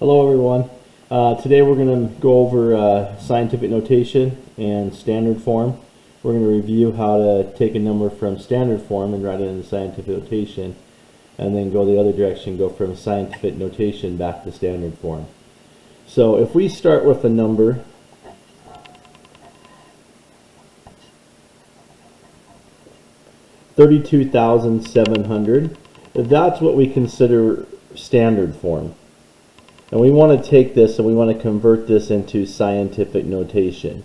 Hello everyone. Today we're going to go over scientific notation and standard form. We're going to review how to take a number from standard form and write it into scientific notation, and then go the other direction, go from scientific notation back to standard form. So if we start with a number $32,700, that's what we consider standard form. And we want to take this and we want to convert this into scientific notation.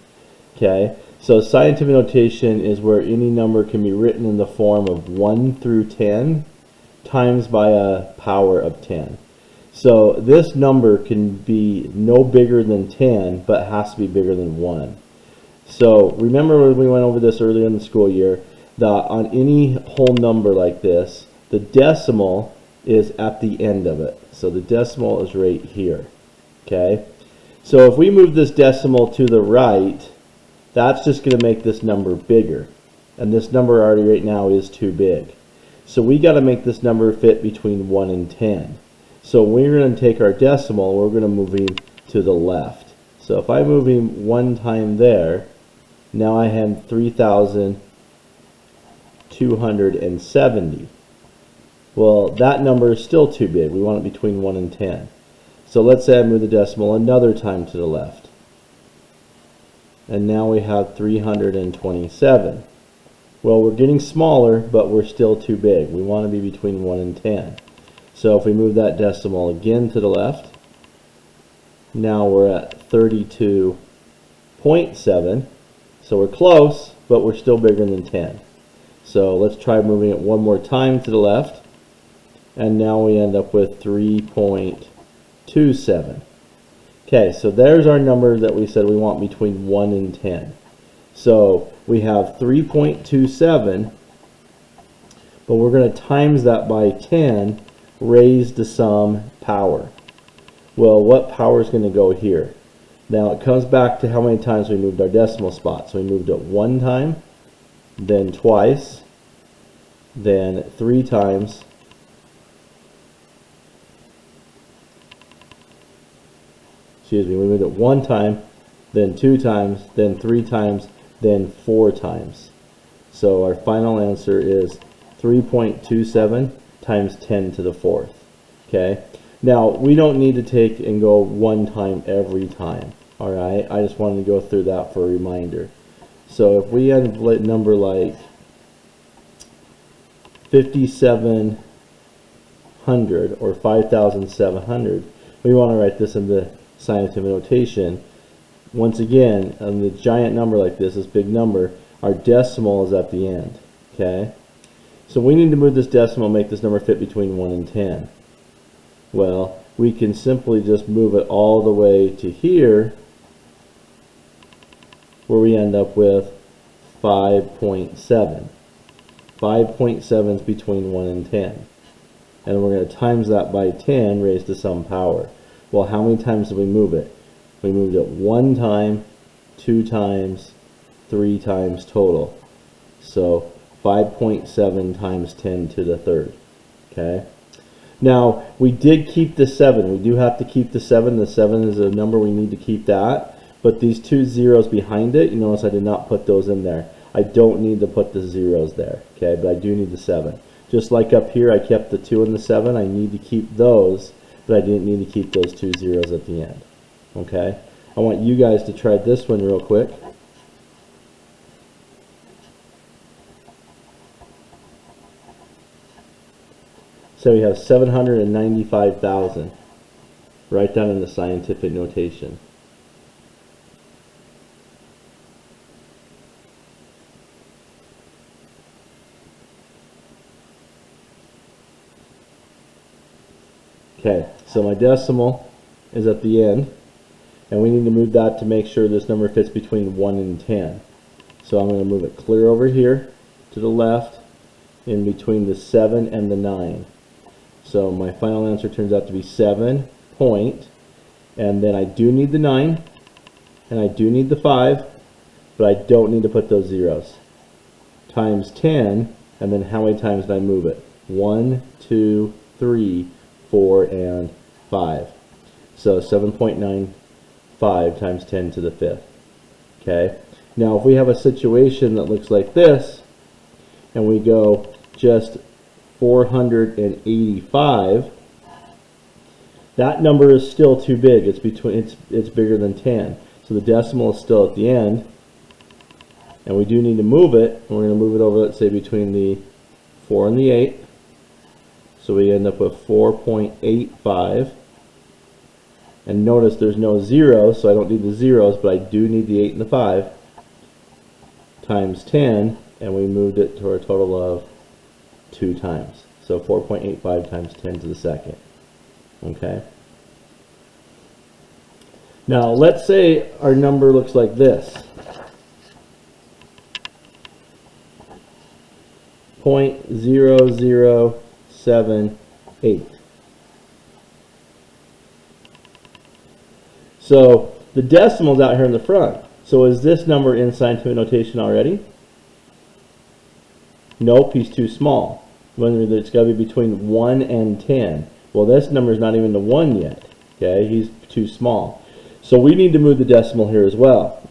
Okay, so scientific notation is where any number can be written in the form of 1 through 10 times by a power of 10. So this number can be no bigger than 10, but has to be bigger than 1. So remember when we went over this earlier in the school year, that on any whole number like this, the decimal is at the end of it. So the decimal is right here. Okay, so if we move this decimal to the right, that's just going to make this number bigger, and this number already right now is too big. So we got to make this number fit between 1 and 10. So we're going to take our decimal, we're going to move him to the left. So if I move him one time there, now I have 3,270. Well, that number is still too big. We want it between 1 and 10. So let's say I move the decimal another time to the left. And now we have 327. Well, we're getting smaller, but we're still too big. We want to be between 1 and 10. So if we move that decimal again to the left, now we're at 32.7. So we're close, but we're still bigger than 10. So let's try moving it one more time to the left. And now we end up with 3.27. Okay, so there's our number that we said we want between 1 and 10. So we have 3.27, but we're going to times that by 10 raised to some power. Well, what power is going to go here? Now it comes back to how many times we moved our decimal spot. So we moved it one time, then twice, then 3 times, we moved it one time, then 2 times, then 3 times, then 4 times. So our final answer is 3.27 times 10 to the 4th. Okay, now we don't need to take and go one time every time. Alright, I just wanted to go through that for a reminder. So if we had a number like 5,700 or 5,700, we want to write this in the scientific notation. Once again, on the giant number like this big number, our decimal is at the end. Okay, so we need to move this decimal, make this number fit between 1 and 10. Well, we can simply just move it all the way to here, where we end up with 5.7. 5.7 is between 1 and 10. And we're going to times that by 10 raised to some power. Well, how many times did we move it? We moved it 1 time, 2 times, 3 times total. So 5.7 times 10 to the 3rd. Okay. Now, we did keep the 7. We do have to keep the 7. The 7 is a number, we need to keep that. But these 2 zeros behind it, you notice I did not put those in there. I don't need to put the zeros there. Okay, but I do need the 7. Just like up here, I kept the 2 and the 7. I need to keep those, but I didn't need to keep those 2 zeros at the end. Okay, I want you guys to try this one real quick. So we have 795,000. Write down in the scientific notation. Okay, so my decimal is at the end, and we need to move that to make sure this number fits between 1 and 10. So I'm going to move it clear over here to the left, in between the 7 and the 9. So my final answer turns out to be 7 point, and then I do need the 9, and I do need the 5, but I don't need to put those zeros. Times 10, and then how many times did I move it? 1, 2, 3, 4, and 5. So 7.95 times 10 to the 5th. Okay. Now if we have a situation that looks like this, and we go just 485, that number is still too big. It's bigger than 10. So the decimal is still at the end, and we do need to move it. We're going to move it over, let's say, between the 4 and the 8. So we end up with 4.85. And notice there's no zeros, so I don't need the zeros, but I do need the 8 and the 5 times 10, and we moved it to a total of 2 times. So 4.85 times 10 to the second. Okay. Now let's say our number looks like this. 0.0078. So the decimal's out here in the front. So is this number in scientific notation already? Nope, he's too small. It's got to be between 1 and 10. Well, this number is not even the 1 yet. Okay, he's too small. So we need to move the decimal here as well.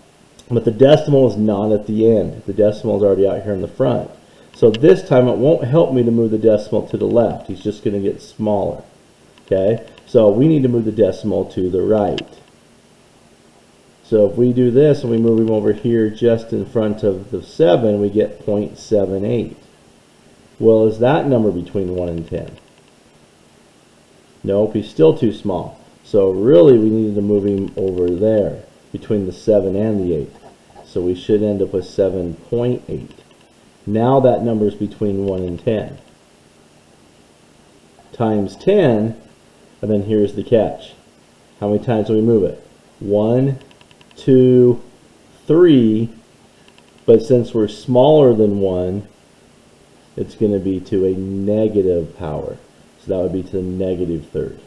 But the decimal is not at the end. The decimal is already out here in the front. So this time it won't help me to move the decimal to the left. He's just going to get smaller. Okay, so we need to move the decimal to the right. So if we do this and we move him over here just in front of the 7, we get 0.78. Well, is that number between 1 and 10? Nope, he's still too small. So really we needed to move him over there between the 7 and the 8. So we should end up with 7.8. Now that number is between 1 and 10. Times 10, and then here's the catch. How many times do we move it? 1, 2, 3, but since we're smaller than 1, it's going to be to a negative power. So that would be to the negative third.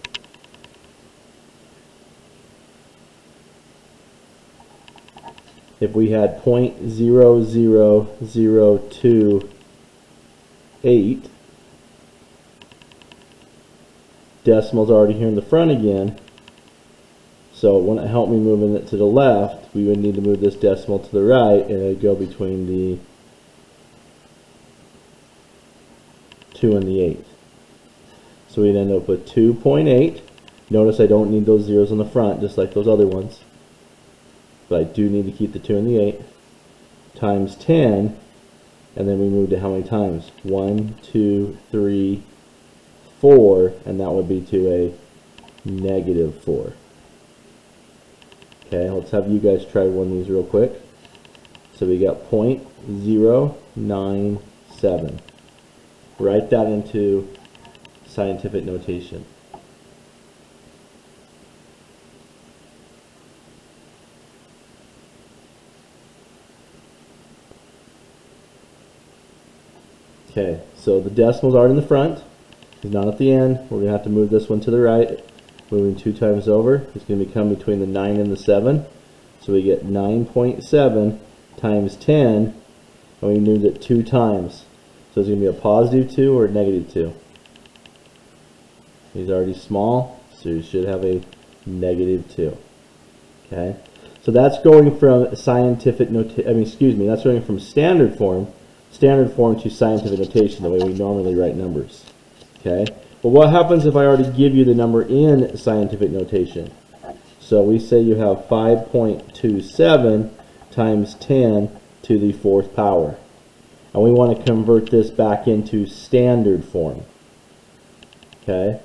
If we had 0.00028, decimal's already here in the front again, so it wouldn't help me moving it to the left. We would need to move this decimal to the right, and it would go between the 2 and the 8. So we'd end up with 2.8. Notice I don't need those zeros on the front, just like those other ones. But I do need to keep the 2 and the 8. Times 10, and then we moved it how many times? 1, 2, 3, 4, and that would be to a negative 4. Okay, let's have you guys try one of these real quick. So we got 0.097. Write that into scientific notation. Okay, so the decimal's already in the front. He's not at the end. We're going to have to move this one to the right. Moving 2 times over. It's going to become between the 9 and the 7. So we get 9.7 times 10, and we moved it 2 times. So it's going to be a positive 2 or a negative 2. He's already small, so you should have a negative 2. Okay, so that's going from scientific that's going from standard form to scientific notation, the way we normally write numbers. Okay, but what happens if I already give you the number in scientific notation? So we say you have 5.27 times 10 to the 4th power. And we want to convert this back into standard form. Okay,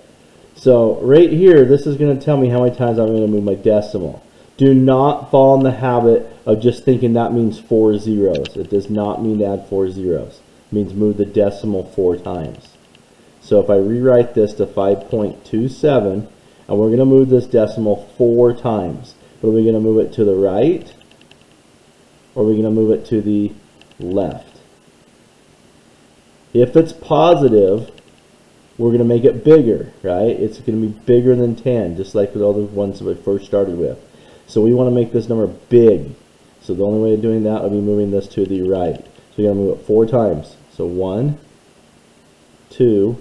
so right here, this is going to tell me how many times I'm going to move my decimal. Do not fall in the habit of just thinking that means 4 zeros. It does not mean to add 4 zeros. It means move the decimal 4 times. So if I rewrite this to 5.27, and we're going to move this decimal 4 times, but are we going to move it to the right, or are we going to move it to the left? If it's positive, we're going to make it bigger, right? It's going to be bigger than 10, just like with all the ones that we first started with. So we want to make this number big. So the only way of doing that would be moving this to the right. So you're going to move it 4 times. So 1, 2,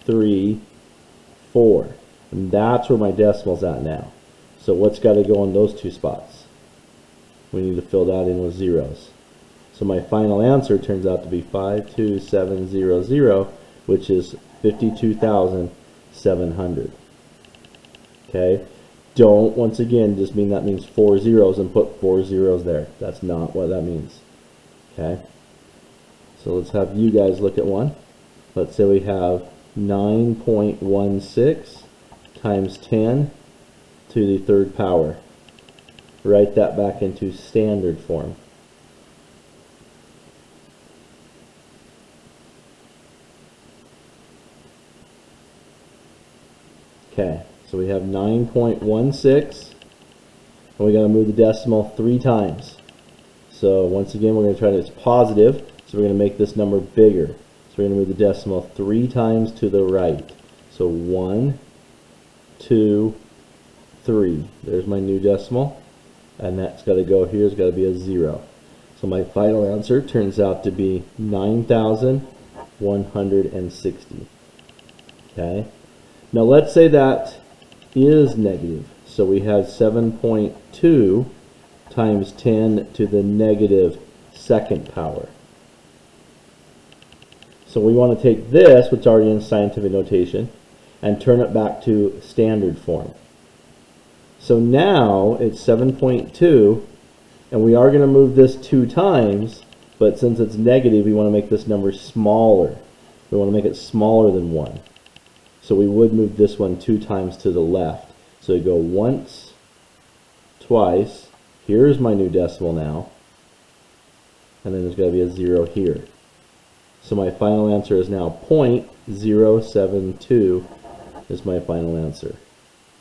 3, 4. And that's where my decimal's at now. So what's got to go in those two spots? We need to fill that in with zeros. So my final answer turns out to be 52700, which is 52,700. Okay? Don't, once again, just mean that means 4 zeros and put 4 zeros there. That's not what that means. Okay? So let's have you guys look at one. Let's say we have 9.16 times 10 to the third power. Write that back into standard form. Okay, so we have 9.16, and we got to move the decimal 3 times. So once again, we're going to try to, it's positive, so we're going to make this number bigger. So we're going to move the decimal 3 times to the right. So 1, 2, 3. There's my new decimal, and that's got to go here. It's got to be a 0. So my final answer turns out to be 9,160. Okay. Now let's say that is negative. So we have 7.2 times 10 to the negative second power. So we want to take this, which is already in scientific notation, and turn it back to standard form. So now it's 7.2, and we are going to move this 2 times, but since it's negative, we want to make this number smaller. We want to make it smaller than 1. So we would move this one 2 times to the left. So we go once, twice. Here's my new decimal now. And then there's got to be a 0 here. So my final answer is now 0.072 is my final answer.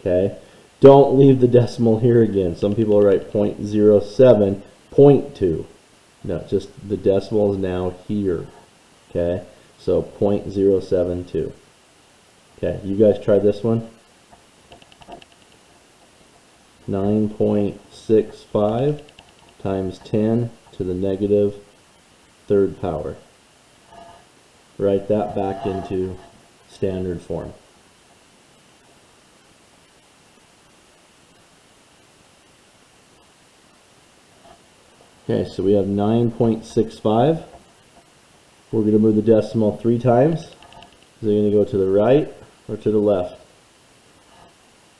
Okay? Don't leave the decimal here again. Some people write 0.07, 0.2. No, just the decimal is now here. Okay? So 0.072. Okay, you guys try this one. 9.65 times 10 to the negative third power. Write that back into standard form. Okay, so we have 9.65. We're going to move the decimal 3 times. So you're going to go to the right or to the left.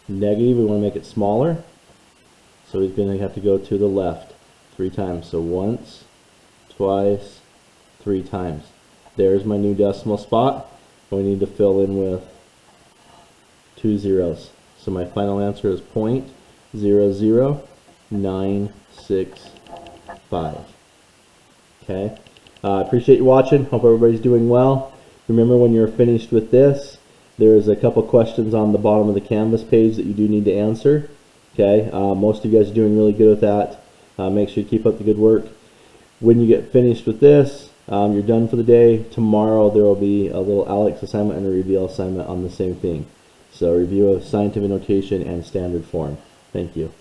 Negative, we want to make it smaller. So he's going to have to go to the left 3 times. So once, twice, 3 times. There's my new decimal spot. We need to fill in with 2 zeros. So my final answer is 0.00965. Okay. I appreciate you watching. Hope everybody's doing well. Remember, when you're finished with this, there's a couple questions on the bottom of the Canvas page that you do need to answer. Okay. Most of you guys are doing really good with that. Make sure you keep up the good work. When you get finished with this, you're done for the day. Tomorrow there will be a little Alex assignment and a reveal assignment on the same thing. So review of scientific notation and standard form. Thank you.